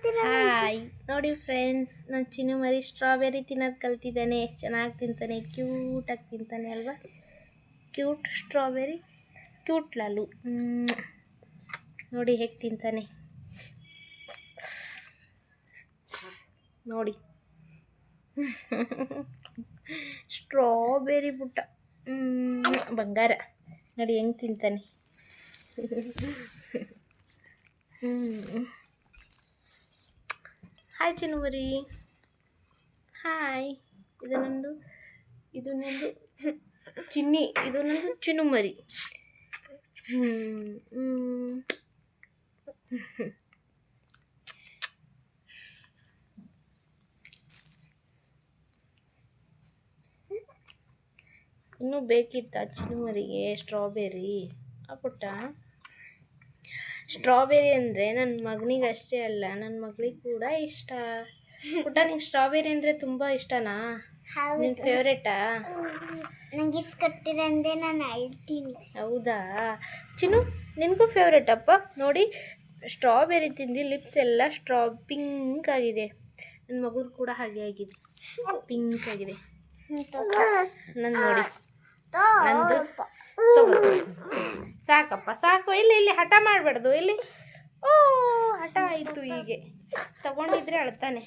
Hi ನೋಡಿ friends, ನನ್ನ ಚಿನ್ನು ಮರಿ ಸ್ಟ್ರಾಬೆರಿ ತಿನ್ನೋದು ಕಲ್ತಿದ್ದಾನೆ. ಎಷ್ಟು ಚೆನ್ನಾಗಿ ತಿಂತಾನೆ, ಕ್ಯೂಟಾಗಿ ತಿಂತಾನೆ ಅಲ್ವಾ? Cute strawberry, cute Lalu. ನೋಡಿ ಹೇಗೆ ತಿಂತಾನೆ ನೋಡಿ. ಸ್ಟ್ರಾಬೆರಿ ಬುಟ್ಟ ಬಂಗಾರ ನೋಡಿ ಹೆಂಗೆ ತಿಂತಾನೆ. ಹಾಯ್ ಚಿನ್ನು ಮರಿ, ಹಾಯ್. ಇದು ನಂದು ಚಿನ್ನಿ, ಇದು ನಂದು ಚಿನ್ನು ಮರಿ. ಇನ್ನೂ ಬೇಕಿತ್ತ ಚಿನ್ನು ಮರಿಗೆ ಸ್ಟ್ರಾಬೆರಿ? ಪುಟ್ಟ, ಸ್ಟ್ರಾಬೆರಿ ಅಂದರೆ ನನ್ನ ಮಗನಿಗೆ ಅಷ್ಟೇ ಅಲ್ಲ, ನನ್ನ ಮಗಳಿಗೆ ಕೂಡ ಇಷ್ಟ. ಪುಟ್ಟ, ನಿಂಗೆ ಸ್ಟ್ರಾಬೆರಿ ಅಂದರೆ ತುಂಬ ಇಷ್ಟನಾ? ನಿನ್ನ ಫೇವ್ರೇಟಾ? ನನಗೆ ಗಿಫ್ಟ್ ಕೊಟ್ಟಿರಂದರೆ ನಾನು ಹೇಳ್ತೀನಿ. ಹೌದಾ ಚಿನ್ನು, ನಿನಗೂ ಫೇವ್ರೇಟಪ್ಪ. ನೋಡಿ, ಸ್ಟ್ರಾಬೆರಿ ತಿಂದು ಲಿಪ್ಸ್ ಎಲ್ಲ ಪಿಂಕ್ ಆಗಿದೆ. ನನ್ನ ಮಗಳು ಕೂಡ ಹಾಗೆ ಆಗಿದೆ, ಪಿಂಕ್ ಆಗಿದೆ. ನನ್ನ ನೋಡಿ, ನಂದು ಸಾಕಪ್ಪ, ಸಾಕು. ಇಲ್ಲಿ ಹಠ ಮಾಡಬಾರ್ದು. ಇಲ್ಲಿ ಹಠ ಆಯಿತು. ಹೀಗೆ ತಗೊಂಡಿದ್ರೆ ಅಳ್ತಾನೆ.